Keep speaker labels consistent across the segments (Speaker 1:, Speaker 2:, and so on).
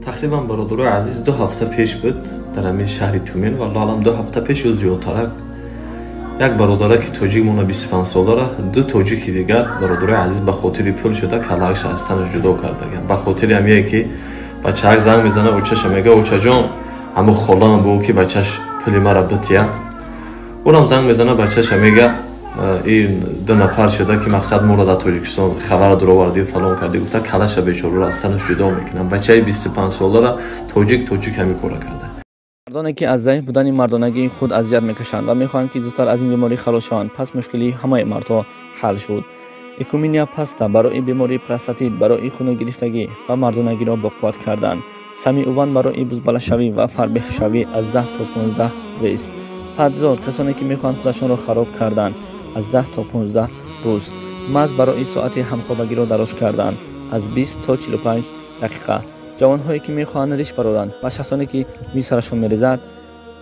Speaker 1: تقریبا برادرای عزیز 2 هفته پیش بود در همین شهر تومن و الان 2 هفته پیش و زیادتر یک برادر که تاجیک مونه 25 ساله، 2 تاجیک دیگر برادرای عزیز به خاطر پول شده کلاهش از تنش جدا کردن. به خاطر همیه که بچه‌ها زنگ میزنه و چش میگه اوچا جان همو خالام بو که بچه‌ش پول مرا بتیا. اونم زنگ میزنه بچه‌ش میگه این 2 نفر شده که مقصد ما رو در تاجیکستان خبر در آوردی و فلان کردی، گفته کلاش بیچاره رو از تنش جدا میکنن. بچه 25 ساله را تاجیک همین کارا کرده.
Speaker 2: مردانی که از ضعیف بودن مردانگی خود اذیت میکشند و میخواهند که زودتر از این بیماری خلاص شوند، پس مشکلی همه مردها حل شد. ایکومینیا پاستا برای بیماری پروستات، برای خون گرفتگی و مردانگی را با قوت کردن. سمی اوان برای بزبالشوی و فربه شوی از 10 تا 15 روز. فدزار کسانی که میخواهند خودشان را خراب کردن از 10 تا 15 روز. ماز برای ساعت همخوابگی را دراز کردن از 20 تا 45 دقیقه. جوانهایی که میخواهند ریش برآورند و شخصانی که می سرشان میریزد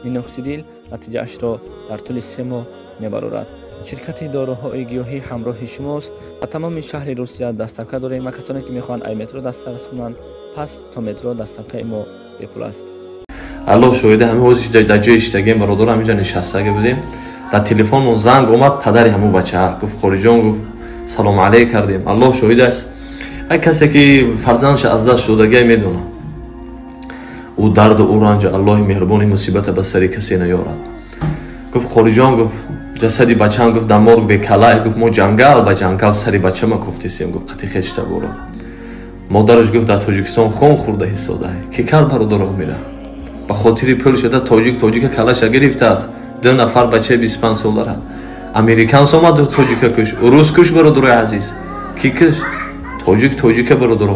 Speaker 2: مینوکسیدیل نتیجه اش را در طول 3 ماه میبرارد. شرکت داروهای گیاهی همراه شماست و تمام شهر روسیه دستکه داریم و کسانی که میخواهند ای مترو دسترس کنند پس تا مترو دستکه ما بپول است.
Speaker 1: الله شاهده همه روزی در جای اشتگیم برادر همینجا نشسته بودیم، در تلفن زنگ اومد پدر همون بچه گفت خوری جان، گفت سلام علیک کردیم. الله شاهد است هر کسی که فرزندش از دست شدگی میدونه او درد و رنج الله مهربانی مصیبت به سر کسی نیارد. گفت خوری جان، گفت جسدی بچه‌ام گفت دماغ به کلاه، گفت ما جنگل به جنگل سری بچه ما کوفتیم. گفت قطعی خشته برو. مادرش گفت در تاجیکستان خون خورده حساده که کار برادرها میره به خاطر پول شده تاجیک کلاش گرفته است. 2 نفر بچه 25 ساله را امریکان اومد تاجیک کش، روس کش برادرای عزیز کی کش تاجیک برادر.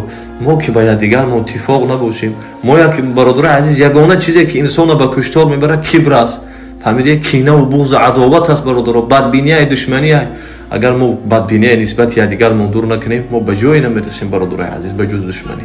Speaker 1: ما که باید دیگر متفاق نباشیم. ما یک برادر عزیز یگانه چیزی که انسان به کشتار میبره کبر است. فهمیدی؟ کینه و بغض و عداوت است برادر، بدبینی و دشمنی. اگر ما بدبینی نسبت یا دیگر مندور نکنیم ما به جایی نمیرسیم برادر عزیز، به جز دشمنی.